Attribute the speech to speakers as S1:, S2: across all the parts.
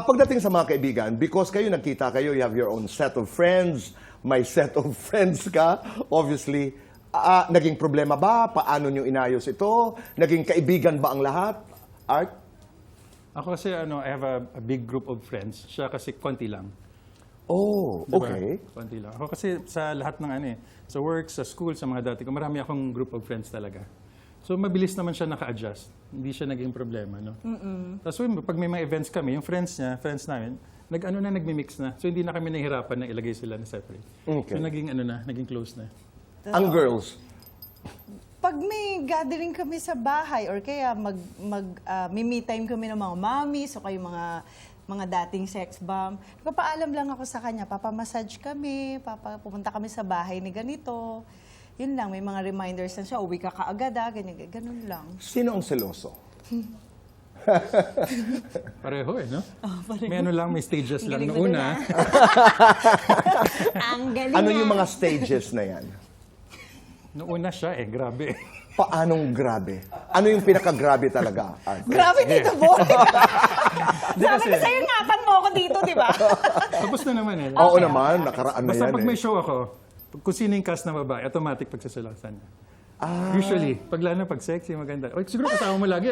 S1: Pagdating sa mga kaibigan, because kayo nagkita kayo, you have your own set of friends, may set of friends ka, obviously, naging problema ba? Paano nyo inayos ito? Naging kaibigan ba ang lahat? Art?
S2: Ako kasi, I have a big group of friends. Siya kasi konti lang.
S1: Oh,
S2: Diba?
S1: okay.
S2: Konti lang. Ako kasi sa lahat ng sa work, sa school, sa mga dati ko, marami akong group of friends talaga. So, mabilis naman siya naka-adjust. Hindi siya naging problema, no? Tapos, pag may mga events kami, yung friends namin, nagmi-mix na. So, hindi na kami nahihirapan na ilagay sila na separate.
S1: Okay.
S2: So, naging close na.
S1: Ang girls,
S3: Pag may gathering kami sa bahay or kaya me time kami ng mga mommies o kayo mga dating sex bomb, papaalam lang ako sa kanya, papamassage kami, pupunta kami sa bahay ni ganito. Yun lang, may mga reminders na siya, uwi ka kaagad, ganun lang.
S1: sino ang seloso?
S2: Pareho no? May may stages lang
S3: Galing
S2: noong
S3: mo
S2: una.
S3: Ang galing
S1: Ano yung mga stages na yan?
S2: Noong una siya grabe.
S1: Paanong grabe? Ano yung pinaka-grabe talaga, Art?
S3: Grabe dito, boy! Sabi
S2: kasi-
S3: ko sa'yo, ingatan mo ako dito, di ba?
S2: Tapos na naman
S1: Oo naman, nakaraan na
S2: Basta
S1: yan
S2: pag may show ako, kung sino yung cast na babae, automatic pagsasalasan niya. Usually, lalo pag sexy, maganda. O, siguro kasama mo lagi,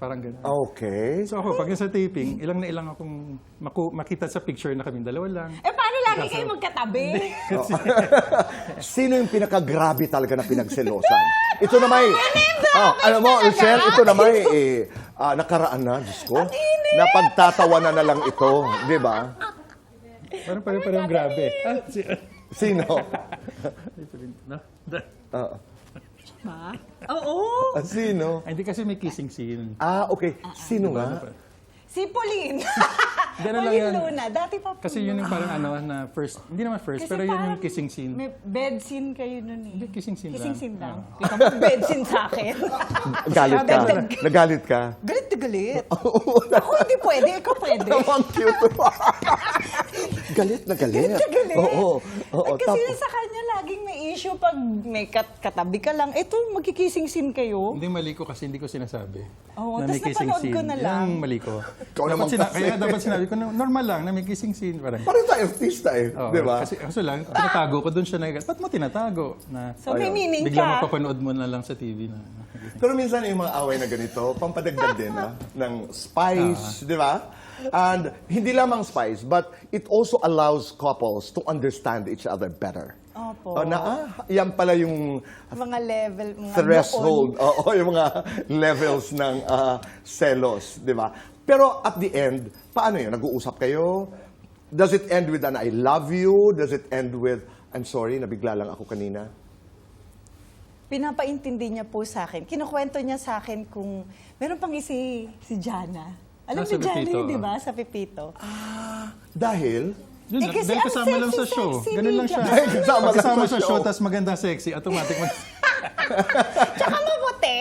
S2: parang gano'n.
S1: Okay.
S2: So ako, pag nasa taping, ilang na ilang akong makita sa picture na kaming dalawa lang.
S3: Paano lagi kayo magkatabi?
S1: Sino yung pinaka-grabe talaga na pinagselosan? Ito na may... alam mo, Rochelle, ito na may nakaraan na, Diyos ko. Napagtatawanan na lang ito, di ba?
S2: Parang grabe.
S1: Sino?
S2: No?
S3: Ha? Oo.
S1: Sino?
S2: Hindi kasi may kissing scene.
S1: Okay. Sino nga?
S3: Si Pauline.
S2: Ganun lang
S3: Pauline
S2: yan.
S3: Luna. Dati pa po.
S2: Kasi yun yung parang na first, hindi naman first,
S3: Kasi
S2: pero yun yung
S3: parang
S2: kissing scene.
S3: May bed scene kayo nun
S2: Hindi, kissing scene
S3: Kissing
S2: lang.
S3: scene lang. Kita mo, bed scene sa akin.
S1: Galit ka. Nagalit ka.
S3: Galit na galit. Ako hindi pwede, ikaw pwede.
S1: Ang cute. Galit na galit.
S3: Galit na galit.
S1: Oo.
S3: At kasi sa kanya laging may issue pag may katabi ka lang. Ito, magkikissing scene kayo.
S2: Hindi mali ko kasi hindi ko sinasabi.
S3: Oo,
S2: na may
S3: tas
S2: kissing
S3: napanood
S2: scene.
S3: ko na
S2: Yan
S3: lang.
S2: ang mali ko.
S1: Ikaw naman kasi.
S2: Kaya dapat sinabi ko, normal lang na may kissing scene. Parang,
S1: Parang tayo artista
S2: Oo,
S1: di ba?
S2: Kasi lang, tinatago ko doon siya na, ba't mo tinatago? Na,
S3: So may meaning
S2: biglang
S3: ka.
S2: mapapanood mo na lang sa TV na.
S1: Pero minsan yung mga away na ganito, pampadagdag din ng spice, di ba? And hindi lamang spice, but it also allows couples to understand each other better.
S3: Opo.
S1: Yan pala yung
S3: Mga level, mga
S1: threshold, yung mga levels ng selos, di ba? Pero at the end, paano yun? Nag-uusap kayo? Does it end with an I love you? Does it end with, I'm sorry, nabigla lang ako kanina?
S3: Pinapaintindi niya po sa akin. Kinukwento niya sa akin kung meron pang si Jana. Alam
S2: Sa
S3: ni Jana
S2: Pepito,
S3: yun, di ba? Sa Pepito.
S1: Dahil?
S2: Yun,
S3: kasi
S2: dahil
S3: ang
S2: kasama lang sa
S3: sexy,
S2: show.
S3: sexy
S2: Ganun
S3: ni
S2: lang siya.
S1: Dahil kasama lang
S2: Kasama
S1: sa
S2: sa
S1: show.
S2: show, tapos maganda sexy, automatic
S3: Tsaka mabuti.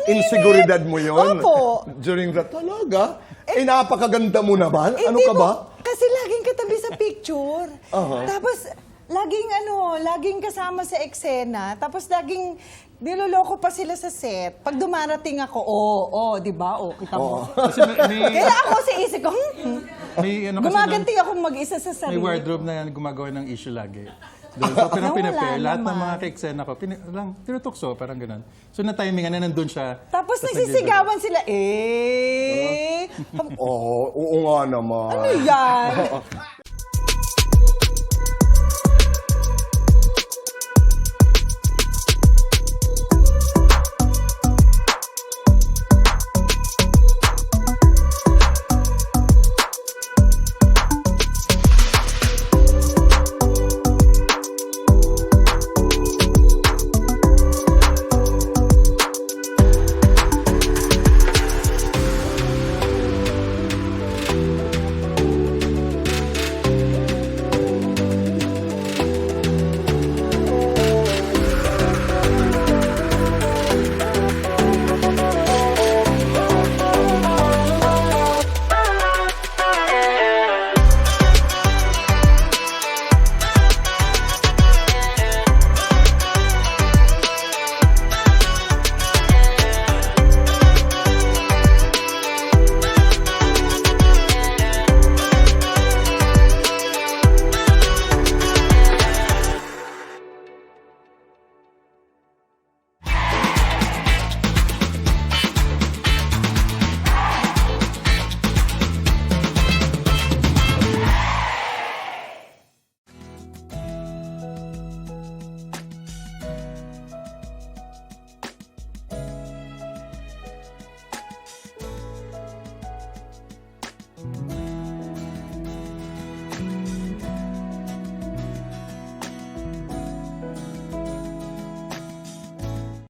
S1: Inseguridad mo yun?
S3: Opo.
S1: During the talaga? Napakaganda mo naman. Ano
S3: Hindi
S1: ka ba?
S3: Kasi laging katabi sa picture. Tapos, laging kasama sa eksena. Tapos laging niloloko pa sila sa set. Pag dumarating ako, di ba? Kita mo.
S2: Kasi
S3: Kaya ako sa isip ko,
S2: may
S3: gumaganti akong mag-isa sa
S2: may
S3: sarili.
S2: wardrobe na gumagawa ng issue lagi. Doon. So, pinapare lahat ng
S3: naman.
S2: mga ka-eksena ko, tinutukso, parang ganun. So, na-timingan na nandun siya.
S3: Tapos
S2: Tas
S3: nagsisigawan sila,
S1: Oo nga naman.
S3: ano yan?